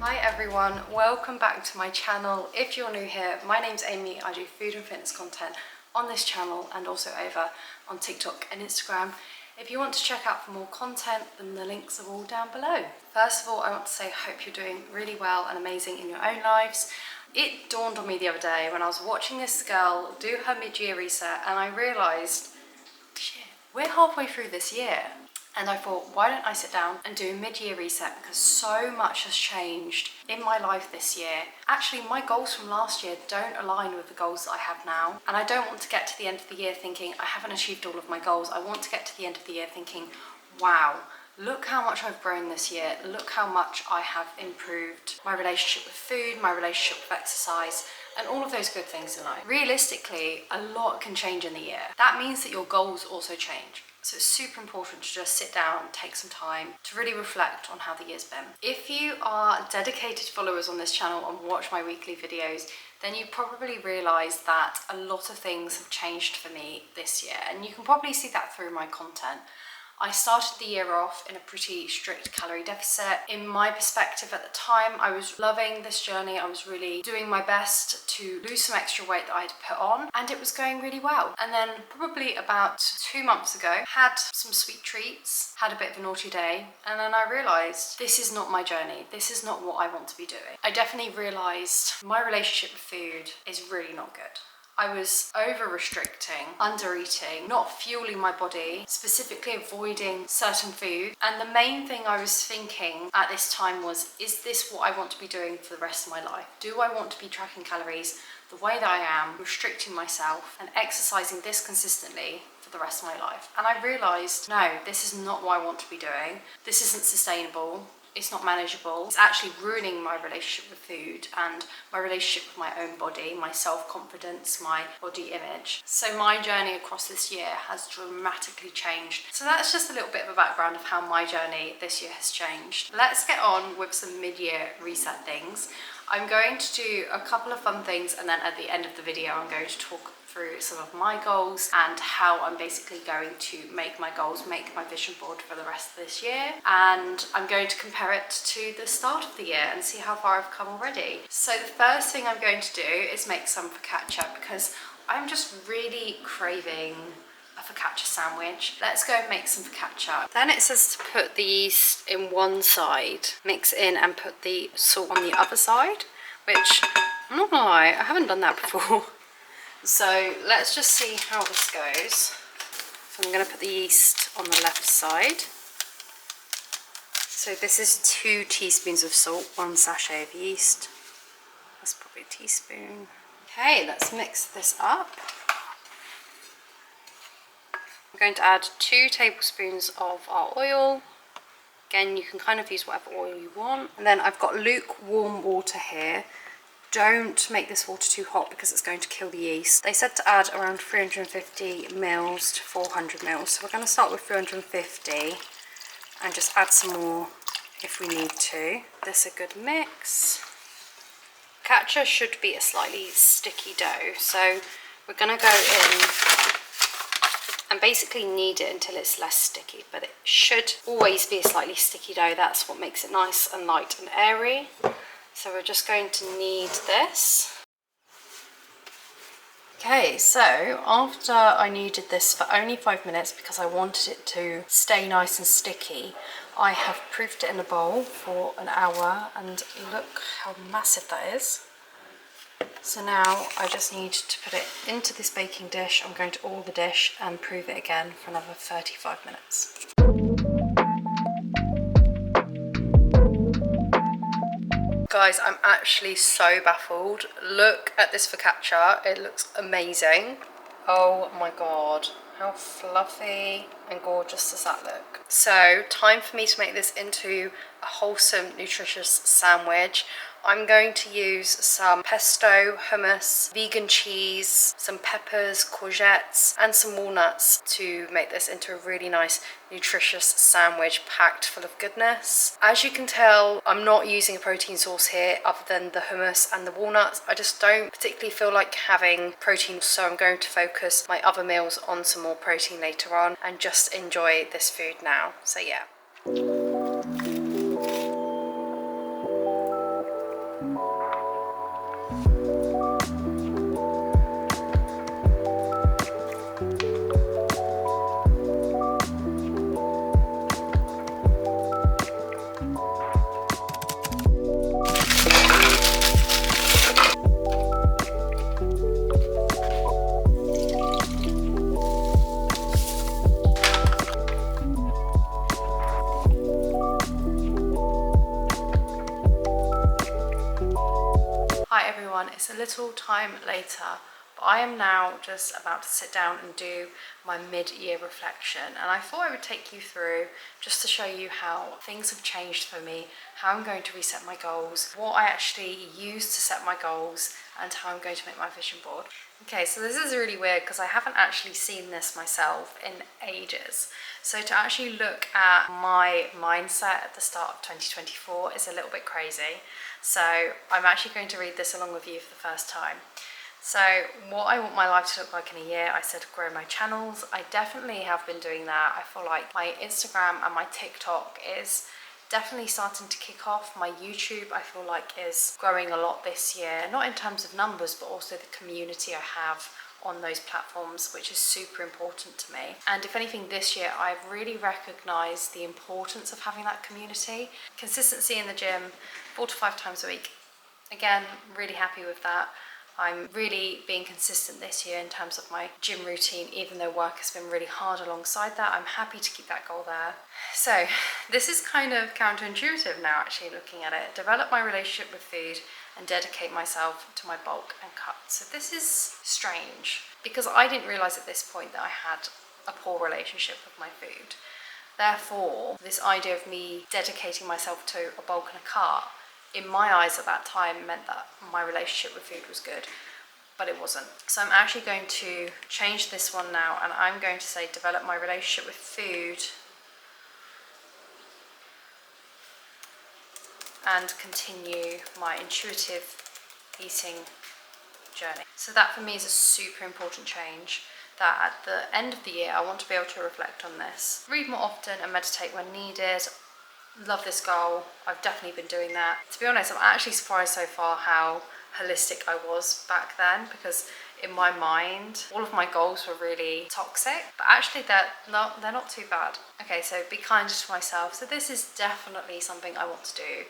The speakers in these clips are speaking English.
Hi everyone, welcome back to my channel. If you're new here, my name's Amy. I do food and fitness content on this channel and also over on TikTok and Instagram. If you want to check out for more content, then the links are all down below. First of all, I want to say I hope you're doing really well and amazing in your own lives. It dawned on me the other day when I was watching this girl do her mid-year reset and I realised, shit, we're halfway through this year. And I thought, why don't I sit down and do a mid-year reset, because so much has changed in my life this year. Actually, my goals from last year don't align with the goals that I have now. And I don't want to get to the end of the year thinking I haven't achieved all of my goals. I want to get to the end of the year thinking, wow, look how much I've grown this year. Look how much I have improved my relationship with food, my relationship with exercise, and all of those good things in life. Realistically, a lot can change in the year. That means that your goals also change. So it's super important to just sit down, take some time to really reflect on how the year's been. If you are dedicated followers on this channel and watch my weekly videos, then you probably realise that a lot of things have changed for me this year, and you can probably see that through my content. I started the year off in a pretty strict calorie deficit. In my perspective at the time, I was loving this journey. I was really doing my best to lose some extra weight that I had put on, and it was going really well. And then probably about 2 months ago, had some sweet treats, had a bit of a naughty day, and then I realised this is not my journey. This is not what I want to be doing. I definitely realised my relationship with food is really not good. I was over-restricting, under-eating, not fueling my body, specifically avoiding certain food. And the main thing I was thinking at this time was, is this what I want to be doing for the rest of my life? Do I want to be tracking calories the way that I am, restricting myself and exercising this consistently for the rest of my life? And I realised, no, this is not what I want to be doing. This isn't sustainable. It's not manageable. It's actually ruining my relationship with food and my relationship with my own body, my self-confidence, my body image. So my journey across this year has dramatically changed. So that's just a little bit of a background of how my journey this year has changed. Let's get on with some mid-year reset things. I'm going to do a couple of fun things, and then at the end of the video I'm going to talk through some of my goals and how I'm basically going to make my goals, make my vision board for the rest of this year. And I'm going to compare it to the start of the year and see how far I've come already. So the first thing I'm going to do is make some focaccia, because I'm just really craving a focaccia sandwich. Let's go and make some focaccia. Then it says to put the yeast in one side, mix in and put the salt on the other side, which I'm not gonna lie, I haven't done that before. So let's just see how this goes. So I'm going to put the yeast on the left side. So this is 2 teaspoons of salt, 1 sachet of yeast. That's probably a teaspoon. Okay, let's mix this up. I'm going to add 2 tablespoons of our oil. Again, you can kind of use whatever oil you want. And then I've got lukewarm water here. Don't make this water too hot because it's going to kill the yeast. They said to add around 350 mils to 400 mils. So we're going to start with 350 and just add some more if we need to. This is a good mix. Focaccia should be a slightly sticky dough. So we're going to go in and basically knead it until it's less sticky. But it should always be a slightly sticky dough. That's what makes it nice and light and airy. So we're just going to knead this. Okay, so after I kneaded this for only 5 minutes because I wanted it to stay nice and sticky, I have proofed it in a bowl for an hour, and look how massive that is. So now I just need to put it into this baking dish. I'm going to oil the dish and proof it again for another 35 minutes. Guys, I'm actually so baffled. Look at this focaccia. It looks amazing. Oh my god, how fluffy and gorgeous does that look? So, time for me to make this into a wholesome, nutritious sandwich. I'm going to use some pesto, hummus, vegan cheese, some peppers, courgettes, and some walnuts to make this into a really nice, nutritious sandwich packed full of goodness. As you can tell, I'm not using a protein source here other than the hummus and the walnuts. I just don't particularly feel like having protein, so I'm going to focus my other meals on some more protein later on and just enjoy this food now. So yeah. Hi everyone, it's a little time later, but I am now just about to sit down and do my mid-year reflection, and I thought I would take you through just to show you how things have changed for me, how I'm going to reset my goals, what I actually use to set my goals, and how I'm going to make my vision board. Okay, so this is really weird because I haven't actually seen this myself in ages. So to actually look at my mindset at the start of 2024 is a little bit crazy. So I'm actually going to read this along with you for the first time. So what I want my life to look like in a year, I said grow my channels. I definitely have been doing that. I feel like my Instagram and my TikTok is definitely starting to kick off. My YouTube, I feel like, is growing a lot this year, not in terms of numbers, but also the community I have on those platforms, which is super important to me. And if anything, this year I've really recognized the importance of having that community. Consistency in the gym, 4 to 5 times a week. Again, really happy with that. I'm really being consistent this year in terms of my gym routine, even though work has been really hard alongside that. I'm happy to keep that goal there. So this is kind of counterintuitive now, actually, looking at it. Develop my relationship with food and dedicate myself to my bulk and cut. So this is strange because I didn't realize at this point that I had a poor relationship with my food. Therefore, this idea of me dedicating myself to a bulk and a cut, in my eyes at that time, meant that my relationship with food was good, but it wasn't. So I'm actually going to change this one now, and I'm going to say develop my relationship with food and continue my intuitive eating journey. So that for me is a super important change, that at the end of the year I want to be able to reflect on this, read more often and meditate when needed. Love this goal. I've definitely been doing that. To be honest, I'm actually surprised so far how holistic I was back then, because in my mind all of my goals were really toxic, but actually they're not too bad. Okay, so be kind to myself. So this is definitely something I want to do.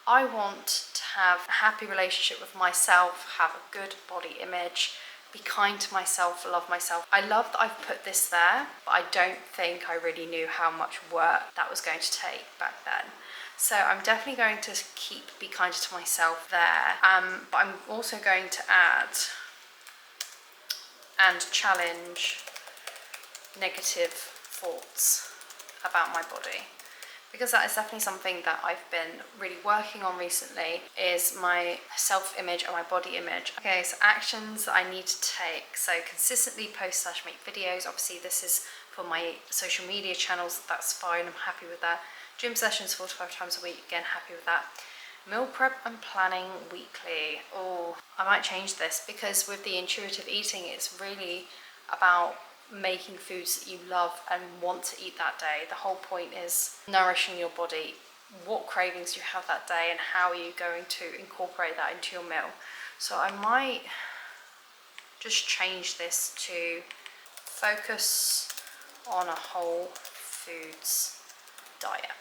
I want to have a happy relationship with myself, have a good body image, be kind to myself, love myself. I love that I've put this there, but I don't think I really knew how much work that was going to take back then. So I'm definitely going to keep be kinder to myself there, but I'm also going to add and challenge negative thoughts about my body, because that is definitely something that I've been really working on recently, is my self-image and my body image. Okay, so actions that I need to take. So consistently post / make videos. Obviously this is for my social media channels, that's fine, I'm happy with that. Gym sessions 4 to 5 times a week, again, happy with that. Meal prep and planning weekly. Oh, I might change this, because with the intuitive eating, it's really about making foods that you love and want to eat that day. The whole point is nourishing your body, what cravings you have that day, and how are you going to incorporate that into your meal. So I might just change this to focus on a whole foods diet.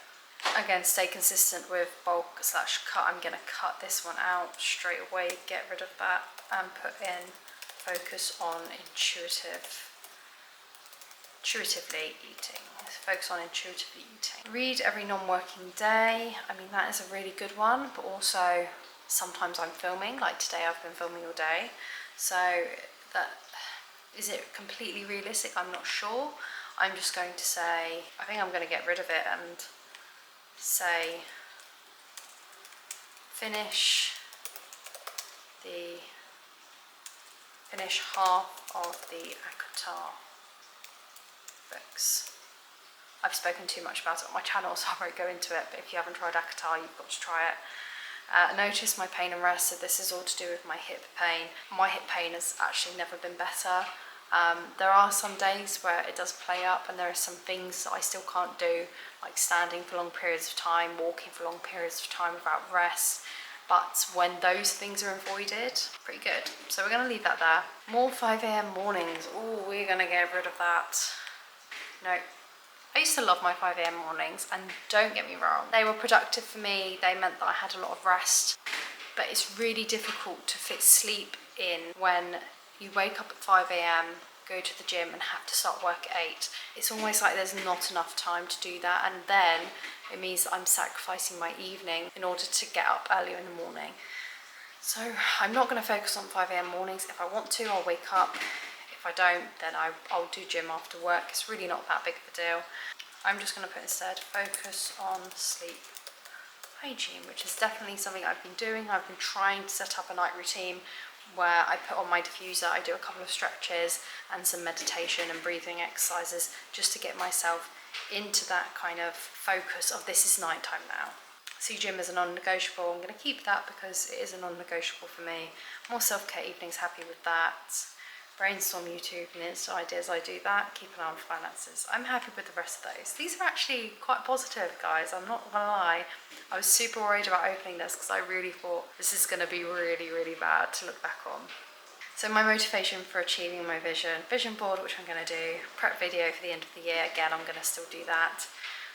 Again, stay consistent with bulk / cut. I'm going to cut this one out straight away, get rid of that, and put in focus on intuitively eating. Focus on intuitively eating. Read every non-working day. I mean, that is a really good one, but also sometimes I'm filming, like today I've been filming all day. So that, is it completely realistic? I'm not sure. I'm just going to say, I think I'm going to get rid of it and say finish half of the ACOTAR books. I've spoken too much about it on my channel, so I won't go into it, but if you haven't tried ACOTAR, you've got to try it. Notice my pain and rest. So this is all to do with my hip pain. My hip pain has actually never been better. There are some days where it does play up, and there are some things that I still can't do, like standing for long periods of time, walking for long periods of time without rest. but when those things are avoided, pretty good. So we're gonna leave that there. More 5 a.m. mornings. Oh, we're gonna get rid of that. No. I used to love my 5 a.m. mornings, and don't get me wrong, they were productive for me. They meant that I had a lot of rest, but it's really difficult to fit sleep in when you wake up at 5 a.m, go to the gym and have to start work at 8. It's almost like there's not enough time to do that, and then it means that I'm sacrificing my evening in order to get up earlier in the morning. So I'm not going to focus on 5 a.m. mornings. If I want to, I'll wake up. If I don't, then I'll do gym after work. It's really not that big of a deal. I'm just going to put instead focus on sleep hygiene, which is definitely something I've been doing. I've been trying to set up a night routine where I put on my diffuser, I do a couple of stretches and some meditation and breathing exercises just to get myself into that kind of focus of this is nighttime now. See, gym is a non-negotiable. I'm going to keep that because it is a non-negotiable for me. More self-care evenings, happy with that. Brainstorm YouTube and Insta ideas, I do that. Keep an eye on finances. I'm happy with the rest of those. These are actually quite positive, guys. I'm not gonna lie. I was super worried about opening this because I really thought this is gonna be really, really bad to look back on. So my motivation for achieving my vision board, which I'm gonna do, prep video for the end of the year. Again, I'm gonna still do that.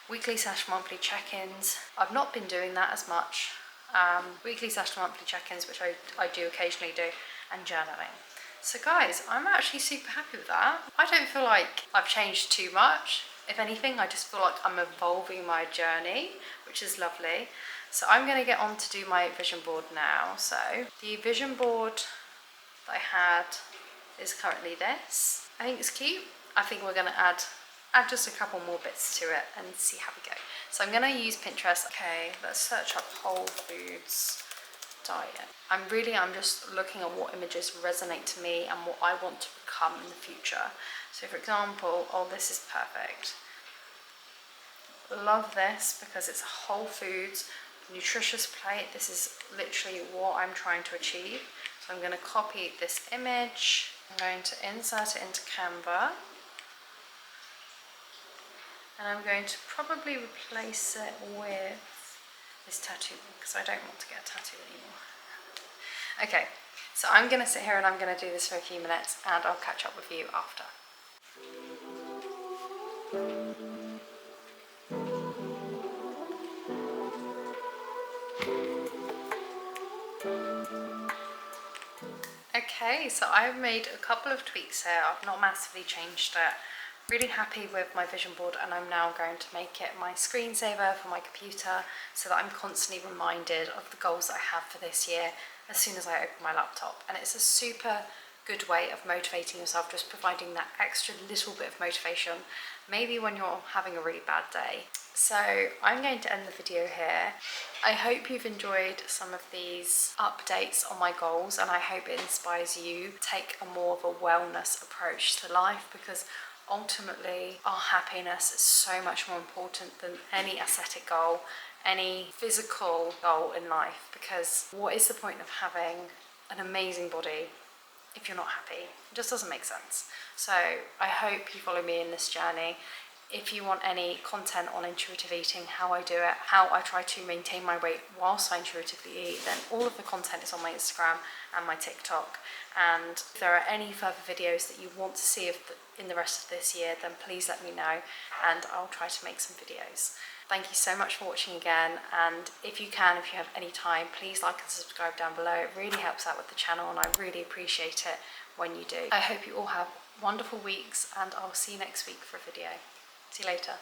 Weekly/monthly check-ins. I've not been doing that as much. Weekly/monthly check-ins, which I do occasionally do, and journaling. So guys, I'm actually super happy with that. I don't feel like I've changed too much. If anything, I just feel like I'm evolving my journey, which is lovely. So I'm going to get on to do my vision board now. So the vision board that I had is currently this. I think it's cute. I think we're going to add just a couple more bits to it and see how we go. So I'm going to use Pinterest. Okay, let's search up Whole Foods diet. I'm just looking at what images resonate to me and what I want to become in the future. So for example, oh, this is perfect. Love this because it's a whole foods, nutritious plate. This is literally what I'm trying to achieve. So I'm going to copy this image. I'm going to insert it into Canva. And I'm going to probably replace it with this tattoo because I don't want to get a tattoo anymore. Okay, so I'm going to sit here and I'm going to do this for a few minutes and I'll catch up with you after. Okay, so I've made a couple of tweaks here. I've not massively changed it. Really happy with my vision board, and I'm now going to make it my screensaver for my computer so that I'm constantly reminded of the goals that I have for this year as soon as I open my laptop. And it's a super good way of motivating yourself, just providing that extra little bit of motivation, maybe when you're having a really bad day. So I'm going to end the video here. I hope you've enjoyed some of these updates on my goals, and I hope it inspires you to take a more of a wellness approach to life, because ultimately our happiness is so much more important than any aesthetic goal, any physical goal in life, because what is the point of having an amazing body if you're not happy? It just doesn't make sense. So I hope you follow me in this journey. If you want any content on intuitive eating, how I do it, how I try to maintain my weight whilst I intuitively eat, then all of the content is on my Instagram and my TikTok. And if there are any further videos that you want to see in the rest of this year, then please let me know and I'll try to make some videos. Thank you so much for watching again, and if you have any time, please like and subscribe down below. It really helps out with the channel and I really appreciate it when you do. I hope you all have wonderful weeks, and I'll see you next week for a video. See you later.